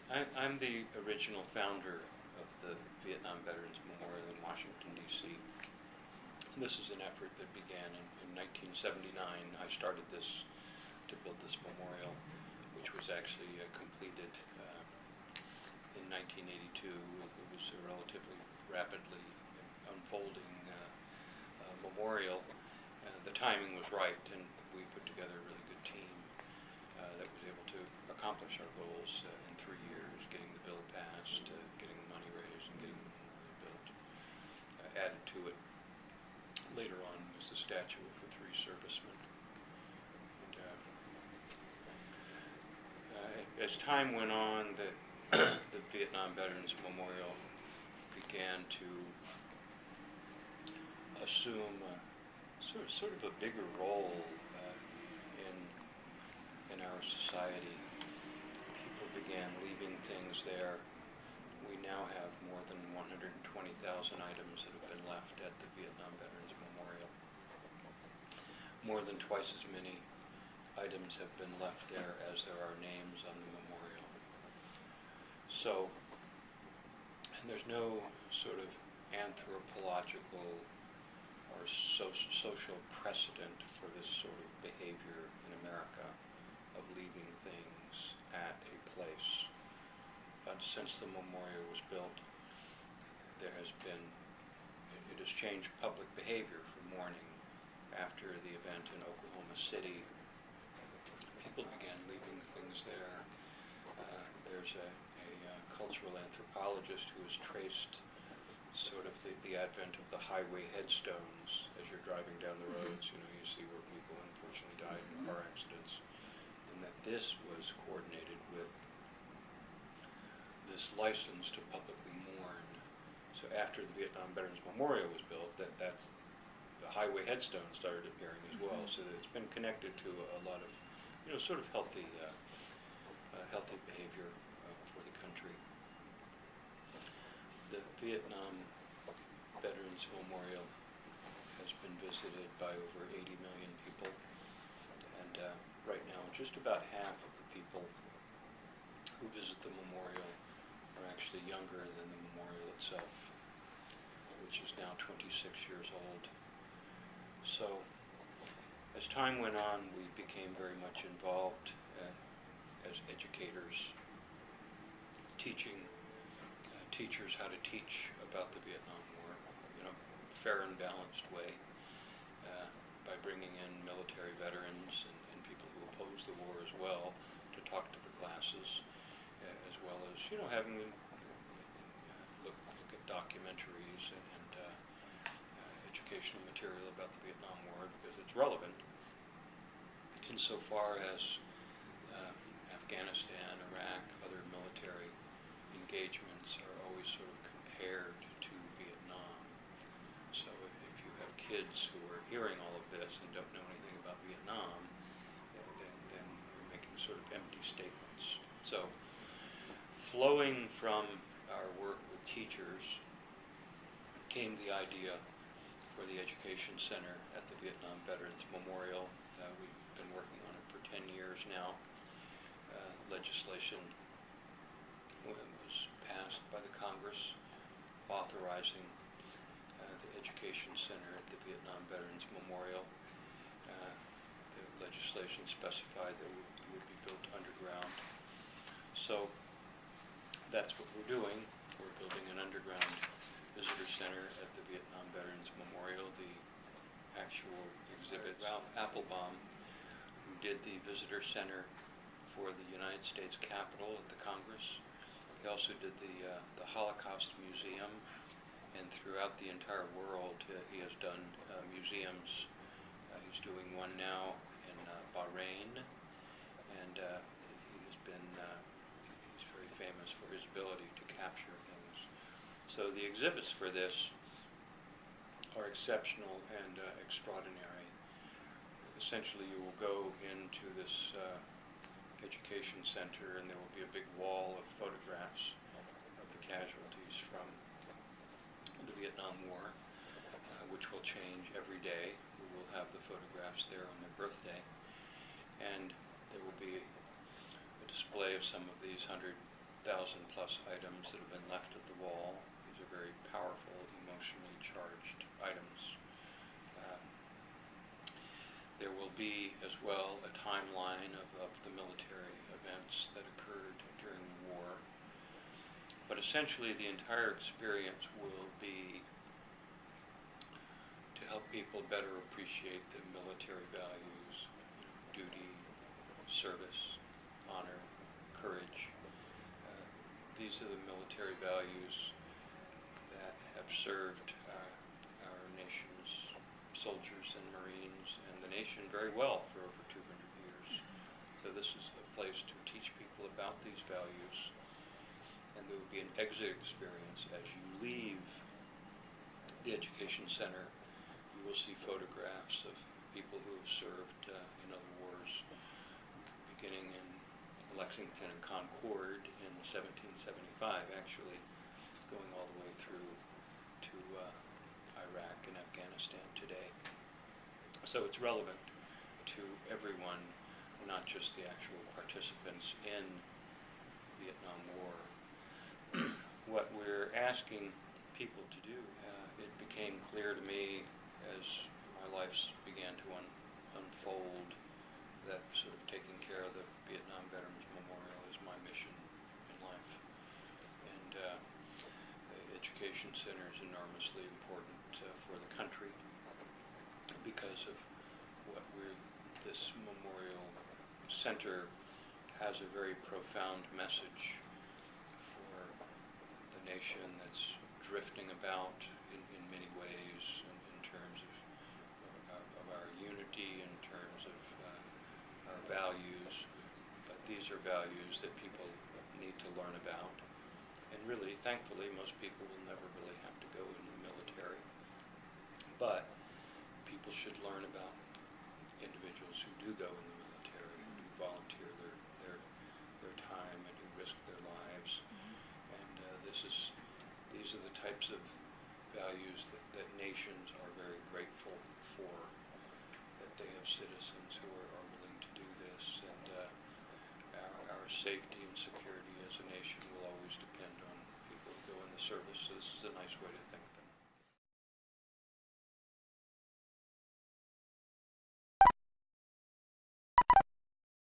I'm the original founder of the Vietnam Veterans Memorial in Washington, D.C. This is an effort that began in 1979. I started this to build this memorial, which was actually completed in 1982. It was a relatively rapidly unfolding memorial. The timing was right, and we put together a really good team that was able to accomplish our goals in 3 years, getting the bill passed, getting the money raised, and getting the memorial built. Added to it later on was the statue of the 3 servicemen. And as time went on, the Vietnam Veterans Memorial began to assume sort of a bigger role in our society. People began leaving things there. We now have more than 120,000 items that have been left at the Vietnam Veterans Memorial. More than twice as many items have been left there as there are names on the memorial. So, and there's no sort of anthropological or social precedent for this sort of behavior in America of leaving things at a place. But since the memorial was built, it has changed public behavior for mourning. After the event in Oklahoma City, people began leaving things there. There's a cultural anthropologist who has traced sort of the advent of the highway headstones. As you're driving down the roads, you see where people unfortunately died in car accidents, and that this was coordinated with this license to publicly mourn. So after the Vietnam Veterans Memorial was built, that's the highway headstones started appearing as well. So that it's been connected to a lot of sort of healthy behavior for the country. The Vietnam Veterans Memorial has been visited by over 80 million people, and right now just about half of the people who visit the memorial are actually younger than the memorial itself, which is now 26 years old. So as time went on, we became very much involved as educators, teaching teachers how to teach about the Vietnam War in a fair and balanced way, by bringing in military veterans and people who oppose the war as well to talk to the classes, as well as having them look at documentaries and educational material about the Vietnam War, because it's relevant insofar as Afghanistan, Iraq, other military engagements are always sort of compared to Vietnam. So if you have kids who are hearing all of this and don't know anything about Vietnam, then you're making sort of empty statements. So flowing from our work with teachers came the idea for the Education Center at the Vietnam Veterans Memorial. We've been working on it for 10 years now. Legislation was passed by the Congress authorizing the Education Center at the Vietnam Veterans Memorial. The legislation specified that it would be built underground. So that's what we're doing. We're building an underground visitor center at the Vietnam Veterans Memorial. The actual exhibit, Ralph Applebaum, who did the visitor center for the United States Capitol at the Congress. He also did the Holocaust Museum, and throughout the entire world he has done museums. He's doing one now in Bahrain, and he's very famous for his ability to capture things. So the exhibits for this are exceptional and extraordinary. Essentially, you will go into this education center, and there will be a big wall of photographs of the casualties from the Vietnam War, which will change every day. We will have the photographs there on their birthday, and there will be a display of some of these 100 1,000+ items that have been left at the wall. These are very powerful, emotionally charged items. Uh, there will be as well a timeline of the military events that occurred during the war. But essentially the entire experience will be to help people better appreciate the military values, duty, service, honor, courage. These are the military values that have served our nation's soldiers and Marines and the nation very well for over 200 years. So this is a place to teach people about these values, and there will be an exit experience as you leave the Education Center. You will see photographs of people who have served in other wars, beginning in Lexington and Concord in 1775, actually, going all the way through to Iraq and Afghanistan today. So it's relevant to everyone, not just the actual participants in the Vietnam War. What we're asking people to do, it became clear to me as my life began to unfold that sort of taking care of the Vietnam Veterans Memorial is my mission in life. And the Education Center is enormously important for the country because of what this memorial center has a very profound message for the nation that's drifting about in many ways in terms of our unity, in terms of our values, but these are values that people need to learn about. And really, thankfully, most people will never really have to go into the military, but people should learn about individuals who do go in the military, who do volunteer their time and who risk their lives. And these are the types of values that nations are very grateful for, that they have citizens who are willing to do this. And our safety and security as a nation will always depend on people who go in the service. So this is a nice way to think.